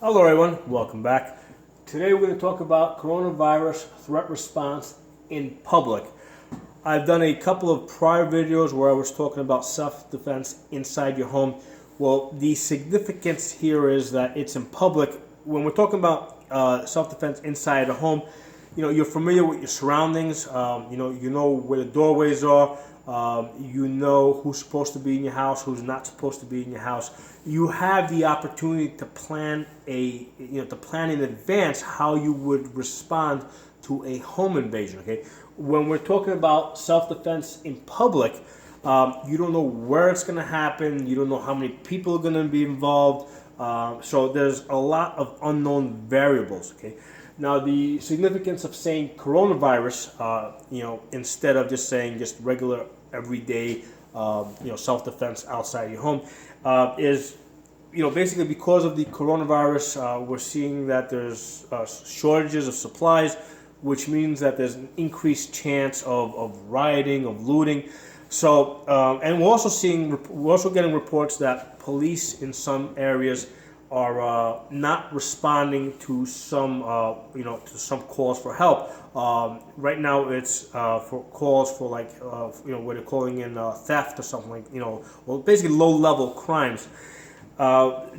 Hello everyone, welcome back. Today we're going to talk about coronavirus threat response in public. I've done a couple of prior videos where I was talking about self-defense inside your home. Well, the significance here is that it's in public. When we're talking about self-defense inside the home, you're familiar with your surroundings. You know where the doorways are. You know who's supposed to be in your house, who's not supposed to be in your house. You have the opportunity to plan in advance how you would respond to a home invasion. Okay, when we're talking about self-defense in public, you don't know where it's going to happen. You don't know how many people are going to be involved. So there's a lot of unknown variables. Okay. Now, the significance of saying coronavirus, instead of just saying just regular, everyday, self-defense outside your home, is, basically because of the coronavirus, we're seeing that there's shortages of supplies, which means that there's an increased chance of rioting, of looting. So, and we're also getting reports that police in some areas are not responding to some calls for help. Right now, it's for calls for what they're calling in theft or something basically low-level crimes.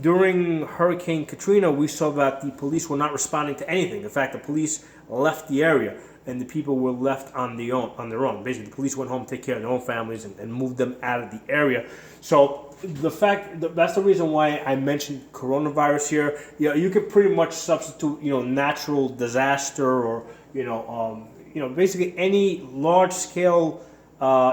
During Hurricane Katrina, we saw that the police were not responding to anything. In fact, the police left the area, and the people were left on their own. Basically, the police went home to take care of their own families and moved them out of the area. So that's the reason why I mentioned coronavirus here. You could pretty much substitute natural disaster or basically any large scale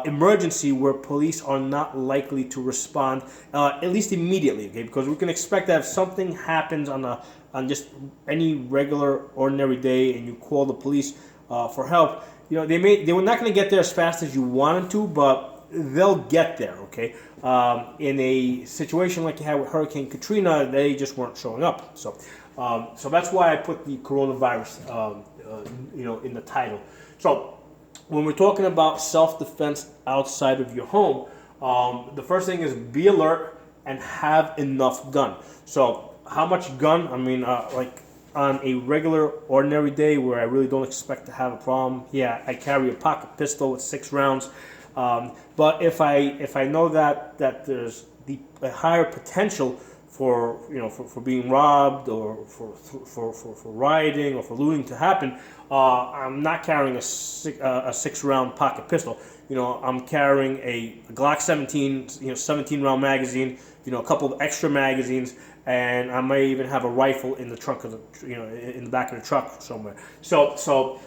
emergency where police are not likely to respond at least immediately. Okay, because we can expect that if something happens on just any regular ordinary day and you call the police for help, they were not going to get there as fast as you want them to, but they'll get there. Okay, in a situation like you had with Hurricane Katrina, they just weren't showing up. So that's why I put the coronavirus, in the title. So when we're talking about self-defense outside of your home, the first thing is be alert and have enough gun. So how much gun? I mean, on a regular, ordinary day where I really don't expect to have a problem, I carry a pocket pistol with 6 rounds. But if I know that there's a higher potential for being robbed or for rioting or for looting to happen, I'm not carrying a 6-round pocket pistol. I'm carrying a Glock 17, 17-round magazine, a couple of extra magazines, and I might even have a rifle in the trunk of in the back of the truck somewhere. So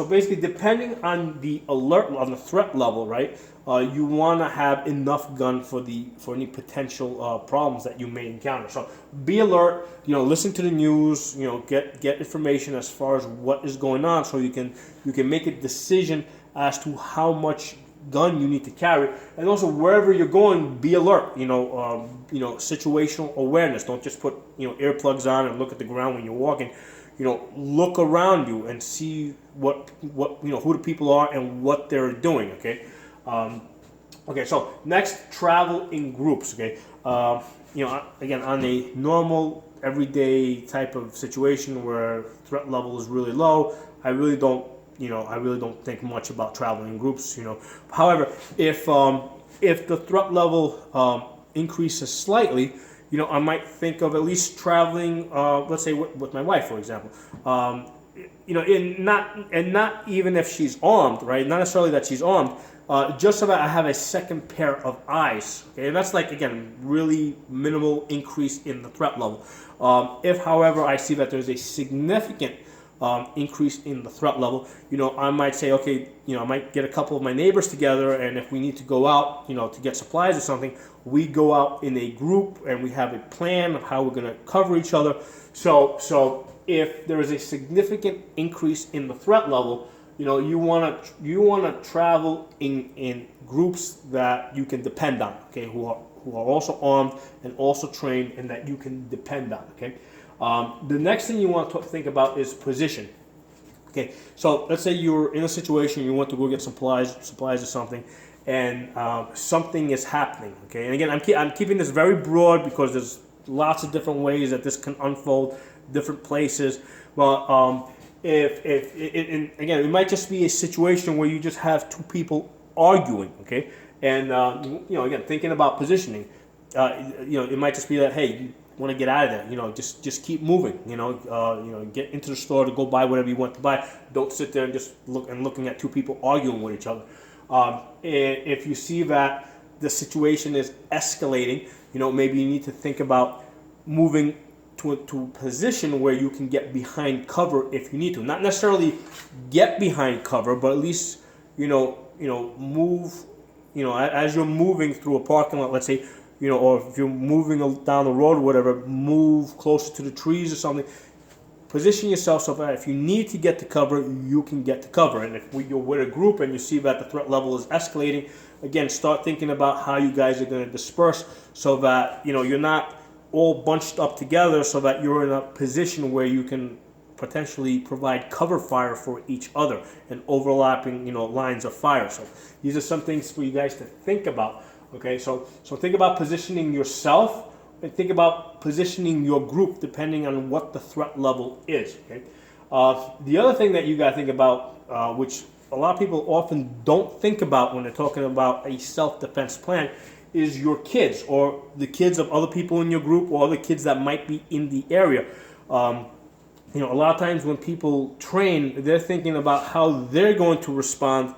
basically, depending on the threat level, right? You want to have enough gun for any potential problems that you may encounter. So be alert. Listen to the news. Get information as far as what is going on, so you can make a decision as to how much gun you need to carry, and also wherever you're going, be alert. Situational awareness. Don't just put earplugs on and look at the ground when you're walking. Look around you and see what who the people are and what they're doing. Okay. Okay. So next, travel in groups. Okay. Again, on a normal everyday type of situation where threat level is really low, I really don't think much about traveling in groups. However, if the threat level increases slightly, I might think of at least traveling, let's say with my wife, for example. Not even if she's armed, right? Not necessarily that she's armed, just so that I have a second pair of eyes. Okay, and that's again, really minimal increase in the threat level. If, however, I see that there's a significant increase in the threat level, I might say, okay, I might get a couple of my neighbors together, and if we need to go out, to get supplies or something, we go out in a group and we have a plan of how we're going to cover each other. So if there is a significant increase in the threat level, you want to travel in groups that you can depend on, okay, who are also armed and also trained and that you can depend on, okay. The next thing you want to think about is position. Okay, so let's say you're in a situation, you want to go get supplies or something, and something is happening. Okay, and again, I'm keeping this very broad because there's lots of different ways that this can unfold, different places. Well, and again, it might just be a situation where you just have two people arguing, okay? And again, thinking about positioning, it might just be that, hey, you want to get out of there, just keep moving, get into the store to go buy whatever you want to buy. Don't sit there and just looking at two people arguing with each other. And if you see that the situation is escalating, maybe you need to think about moving to a position where you can get behind cover if you need to. Not necessarily get behind cover, but at least, move, as you're moving through a parking lot, let's say, or if you're moving down the road or whatever, move closer to the trees or something. Position yourself so that if you need to get to cover, you can get to cover. And if you're with a group and you see that the threat level is escalating, again, start thinking about how you guys are going to disperse so that, you're not all bunched up together, so that you're in a position where you can potentially provide cover fire for each other and overlapping, lines of fire. So these are some things for you guys to think about. Okay, so think about positioning yourself and think about positioning your group depending on what the threat level is. Okay, the other thing that you got to think about, which a lot of people often don't think about when they're talking about a self-defense plan, is your kids or the kids of other people in your group or other kids that might be in the area. A lot of times when people train, they're thinking about how they're going to respond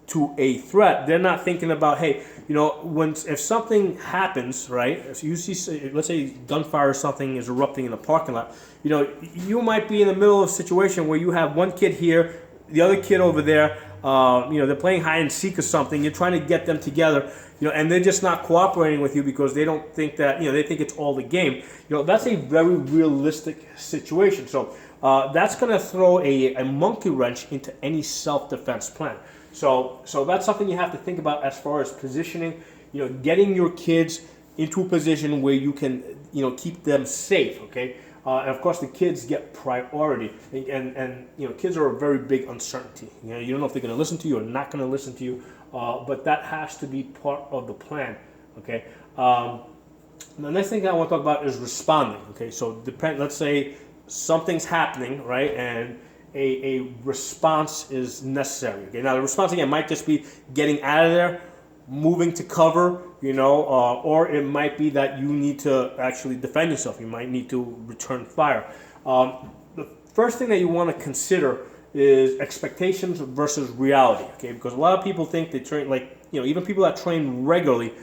to a threat. They're not thinking about, hey, if something happens, right? If you see, let's say gunfire or something is erupting in a parking lot, you might be in the middle of a situation where you have one kid here, the other kid over there, they're playing hide and seek or something. You're trying to get them together, and they're just not cooperating with you because they don't think that, they think it's all the game. That's a very realistic situation. So that's going to throw a monkey wrench into any self-defense plan. So that's something you have to think about as far as positioning, getting your kids into a position where you can, keep them safe, okay? And of course, the kids get priority, and kids are a very big uncertainty. You don't know if they're going to listen to you or not going to listen to you, but that has to be part of the plan, okay? The next thing I want to talk about is responding, okay? So let's say something's happening, right, and a response is necessary. Okay, now the response again might just be getting out of there, moving to cover, or it might be that you need to actually defend yourself. You might need to return fire. The first thing that you want to consider is expectations versus reality. Okay, because a lot of people think they train even people that train regularly,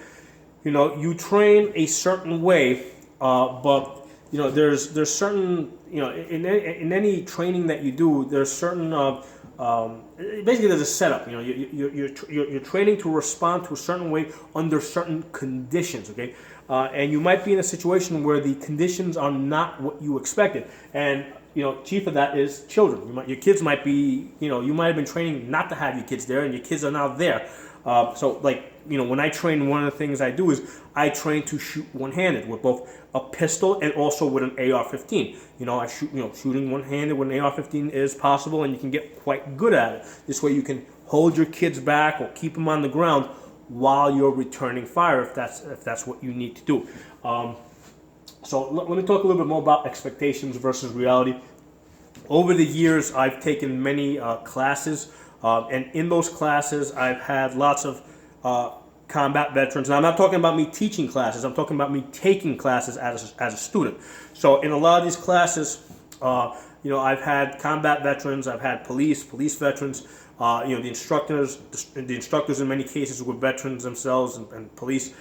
you train a certain way, but there's certain, in any training that you do, there's certain, basically there's a setup. You're training to respond to a certain way under certain conditions, okay? And you might be in a situation where the conditions are not what you expected. And, chief of that is children. Your kids might be, you might have been training not to have your kids there, and your kids are now there. When I train, one of the things I do is I train to shoot one-handed with both a pistol and also with an AR-15. I shoot, shooting one-handed with an AR-15 is possible, and you can get quite good at it. This way you can hold your kids back or keep them on the ground while you're returning fire if that's what you need to do. So let me talk a little bit more about expectations versus reality. Over the years, I've taken many classes, and in those classes, I've had lots of combat veterans. Now, I'm not talking about me teaching classes. I'm talking about me taking classes as a student. So in a lot of these classes, I've had combat veterans, I've had police veterans. The instructors in many cases were veterans themselves and police.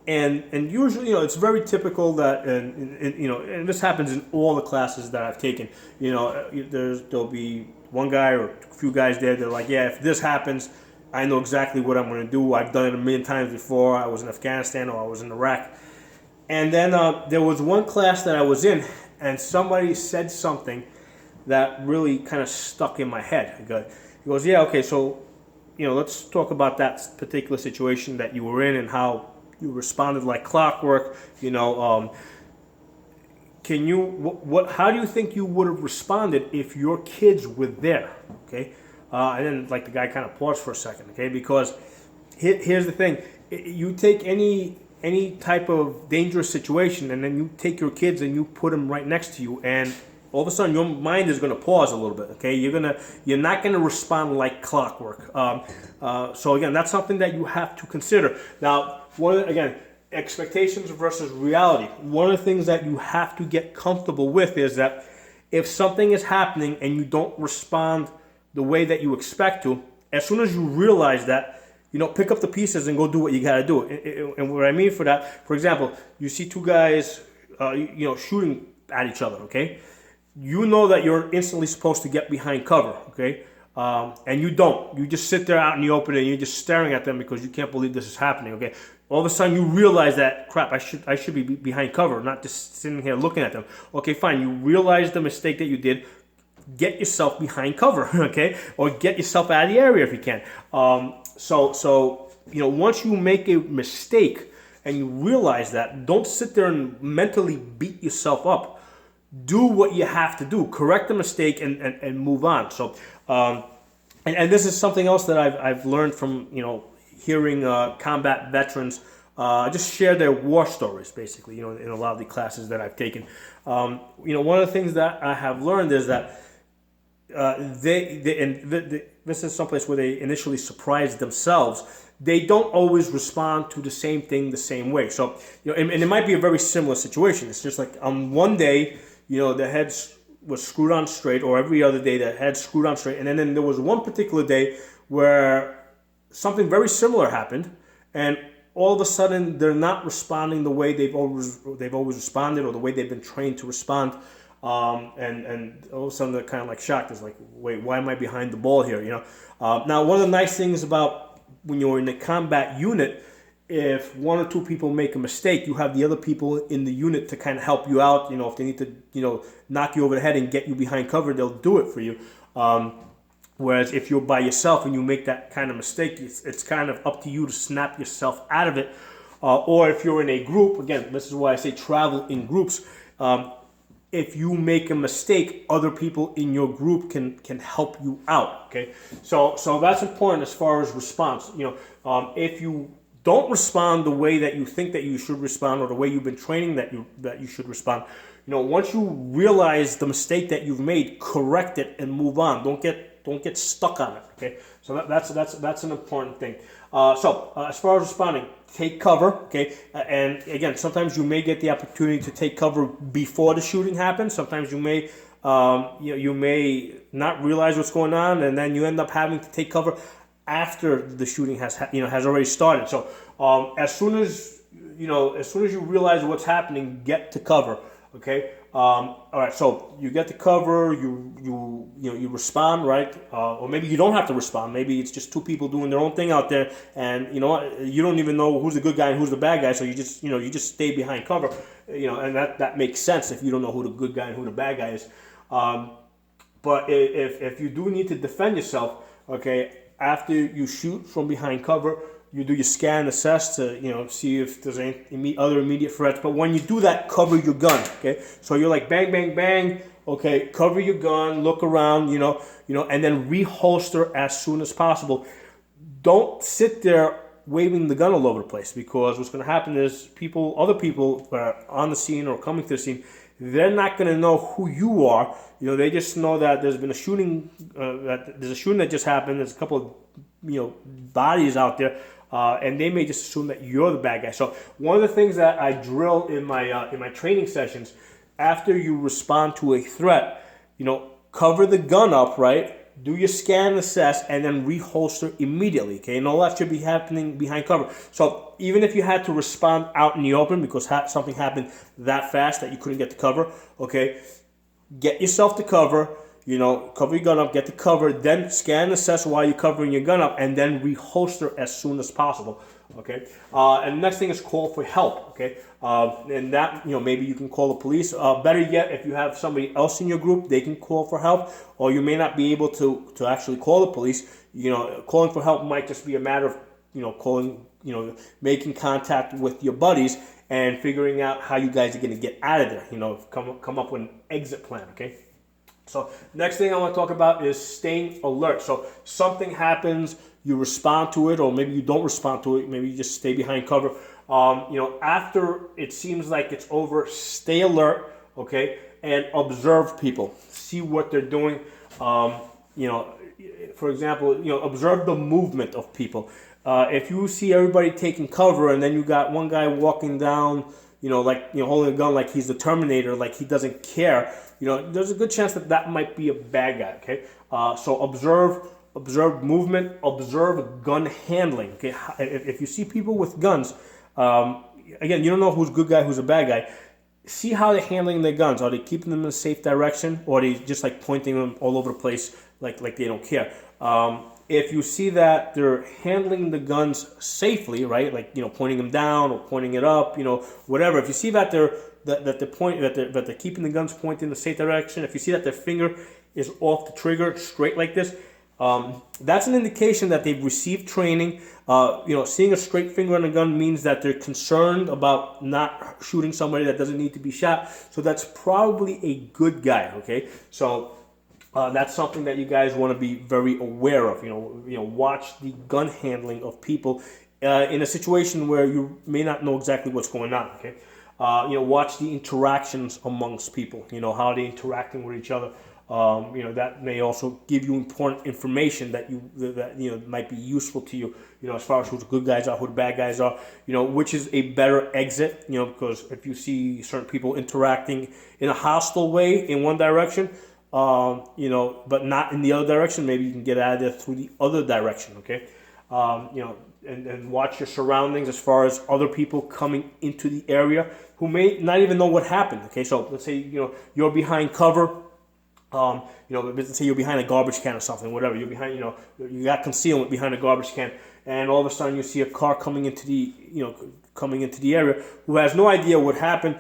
And usually, it's very typical that, and this happens in all the classes that I've taken. There'll be one guy or a few guys there. They're like, yeah, if this happens, I know exactly what I'm going to do. I've done it a million times before. I was in Afghanistan or I was in Iraq. And then there was one class that I was in, and somebody said something that really kind of stuck in my head. He goes, yeah, okay, so, let's talk about that particular situation that you were in and how you responded like clockwork. Can you, how do you think you would have responded if your kids were there? Okay. And then the guy kind of paused for a second, okay? Because here's the thing. You take any any type of dangerous situation, and then you take your kids and you put them right next to you, and all of a sudden your mind is going to pause a little bit. Okay, you're not going to respond like clockwork. So again, that's something that you have to consider. Now, again, expectations versus reality. One of the things that you have to get comfortable with is that if something is happening and you don't respond the way that you expect to, as soon as you realize that, pick up the pieces and go do what you got to do. And what I mean for that, for example, you see two guys, shooting at each other. Okay, you know that you're instantly supposed to get behind cover. Okay, and you don't. You just sit there out in the open and you're just staring at them because you can't believe this is happening. Okay, all of a sudden you realize that crap. I should be behind cover, not just sitting here looking at them. Okay, fine. You realize the mistake that you did. Get yourself behind cover, okay, or get yourself out of the area if you can. So once you make a mistake and you realize that, don't sit there and mentally beat yourself up. Do what you have to do. Correct the mistake and move on. So, and this is something else that I've learned from hearing combat veterans just share their war stories, basically. In a lot of the classes that I've taken. One of the things that I have learned is that this is someplace where they initially surprise themselves. They don't always respond to the same thing the same way. So, and it might be a very similar situation. It's just like one day, the head was screwed on straight, or every other day the head screwed on straight, and then there was one particular day where something very similar happened, and all of a sudden they're not responding the way they've always responded, or the way they've been trained to respond. And all of a sudden they're kind of like shocked. It's like, wait, why am I behind the ball here? Now, one of the nice things about when you're in a combat unit, if one or two people make a mistake, you have the other people in the unit to kind of help you out. If they need to, knock you over the head and get you behind cover, they'll do it for you. Whereas if you're by yourself and you make that kind of mistake, it's kind of up to you to snap yourself out of it. Or if you're in a group, again, this is why I say travel in groups. If you make a mistake, other people in your group can help you out. Okay, so that's important as far as response. If you don't respond the way that you think that you should respond, or the way you've been training that you should respond, once you realize the mistake that you've made, correct it and move on. Don't get stuck on it. Okay, so that's an important thing. As far as responding, take cover. Okay, and again, sometimes you may get the opportunity to take cover before the shooting happens. Sometimes you may you may not realize what's going on, and then you end up having to take cover after the shooting has already started. So as soon as you realize what's happening, get to cover. Okay. All right. So you get to cover. You respond, right? Or maybe you don't have to respond. Maybe it's just two people doing their own thing out there, and you don't even know who's the good guy and who's the bad guy. So you just stay behind cover. And that makes sense if you don't know who the good guy and who the bad guy is. But if you do need to defend yourself, okay, after you shoot from behind cover, you do your scan, assess to see if there's any other immediate threats. But when you do that, cover your gun. Okay, so you're like bang, bang, bang. Okay, cover your gun, look around, and then reholster as soon as possible. Don't sit there waving the gun all over the place, because what's going to happen is other people that are on the scene or coming to the scene, they're not going to know who you are. They just know that there's been a shooting. There's a shooting that just happened. There's a couple of bodies out there. And they may just assume that you're the bad guy. So one of the things that I drill in my training sessions, after you respond to a threat, cover the gun up, right? Do your scan, assess, and then reholster immediately. Okay, and all that should be happening behind cover. So even if you had to respond out in the open because something happened that fast that you couldn't get to cover, okay, get yourself to cover. Cover your gun up, get the cover, then scan and assess while you're covering your gun up, and then reholster as soon as possible. Okay, and the next thing is call for help. Okay, and that maybe you can call the police. Better yet, if you have somebody else in your group, they can call for help, or you may not be able to actually call the police. Calling for help might just be a matter of calling, making contact with your buddies and figuring out how you guys are going to get out of there. Come up with an exit plan. Okay. So next thing I want to talk about is staying alert. So something happens, you respond to it, or maybe you don't respond to it. Maybe you just stay behind cover. After it seems like it's over, stay alert, okay, and observe people, see what they're doing. For example, observe the movement of people. If you see everybody taking cover, and then you got one guy walking down, holding a gun like he's the Terminator, like he doesn't care, there's a good chance that might be a bad guy. Okay, so observe movement, observe gun handling. Okay, if you see people with guns, again, you don't know who's a good guy, who's a bad guy. See how they're handling their guns. Are they keeping them in a safe direction, or are they just like pointing them all over the place, like they don't care? If you see that they're handling the guns safely, right, like pointing them down or pointing it up, whatever. If you see that they're keeping the guns pointed in the safe direction, if you see that their finger is off the trigger, straight like this, that's an indication that they've received training. Seeing a straight finger on a gun means that they're concerned about not shooting somebody that doesn't need to be shot. So that's probably a good guy. Okay, so that's something that you guys want to be very aware of. Watch the gun handling of people in a situation where you may not know exactly what's going on. Okay, watch the interactions amongst people. How they're interacting with each other. That may also give you important information that might be useful to you. As far as who the good guys are, who the bad guys are. Which is a better exit. Because if you see certain people interacting in a hostile way in one direction, but not in the other direction, maybe you can get out of there through the other direction. Okay, and watch your surroundings as far as other people coming into the area who may not even know what happened. Okay, so let's say you're behind cover. Let's say you're behind a garbage can or something, whatever. You're behind, you got concealment behind a garbage can, and all of a sudden you see a car coming into the area who has no idea what happened.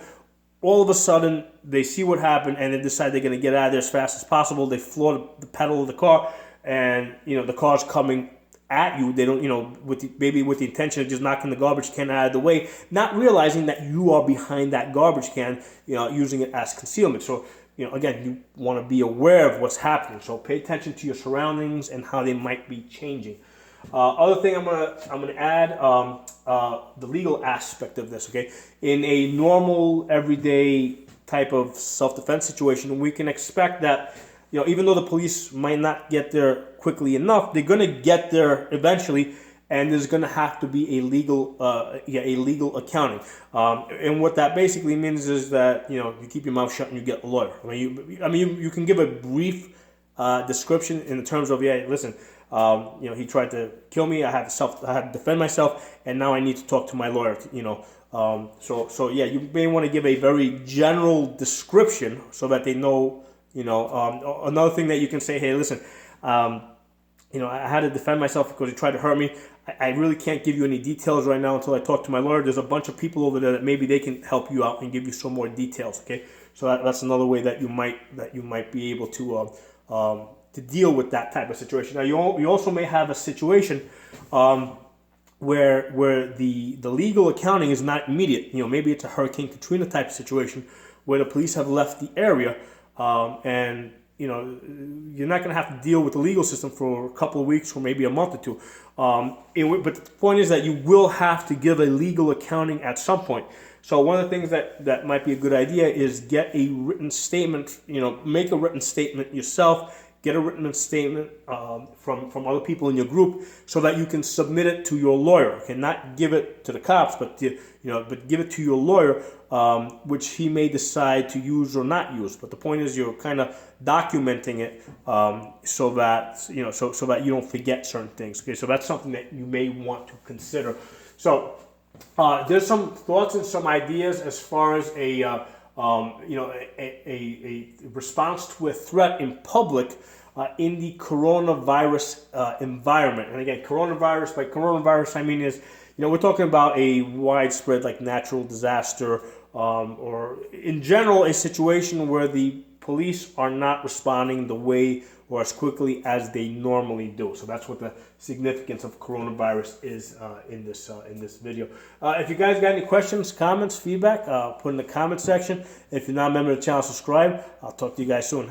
All of a sudden they see what happened and they decide they're going to get out of there as fast as possible. They floor the pedal of the car, and the car's coming at you. They don't, with the intention of just knocking the garbage can out of the way, not realizing that you are behind that garbage can, using it as concealment. So. Again, you want to be aware of what's happening. So pay attention to your surroundings and how they might be changing. Other thing I'm gonna add the legal aspect of this. Okay, in a normal everyday type of self-defense situation, we can expect that even though the police might not get there quickly enough, they're gonna get there eventually. And there's going to have to be a legal accounting. And what that basically means is that you keep your mouth shut and you get a lawyer. You can give a brief description in terms of listen, he tried to kill me. I had to defend myself, and now I need to talk to my lawyer. So you may want to give a very general description so that they know. Another thing that you can say, hey, listen. I had to defend myself because he tried to hurt me. I really can't give you any details right now until I talk to my lawyer. There's a bunch of people over there that maybe they can help you out and give you some more details. Okay, so that's another way that you might be able to deal with that type of situation. Now you also may have a situation where the legal accounting is not immediate. Maybe it's a Hurricane Katrina type of situation where the police have left the area and. You're not going to have to deal with the legal system for a couple of weeks or maybe a month or two. But the point is that you will have to give a legal accounting at some point. So one of the things that might be a good idea is get a written statement, make a written statement yourself, get a written statement from other people in your group so that you can submit it to your lawyer. Okay, not give it to the cops, but give it to your lawyer, which he may decide to use or not use. But the point is you're kind of documenting it so that you don't forget certain things. Okay, so that's something that you may want to consider. So there's some thoughts and some ideas as far as a response to a threat in public in the coronavirus environment. And again, coronavirus, by coronavirus I mean is, we're talking about a widespread like natural disaster or in general a situation where the police are not responding the way or as quickly as they normally do. So that's what the significance of coronavirus is in this video. If you guys got any questions, comments, feedback, put in the comment section. If you're not a member of the channel, subscribe. I'll talk to you guys soon.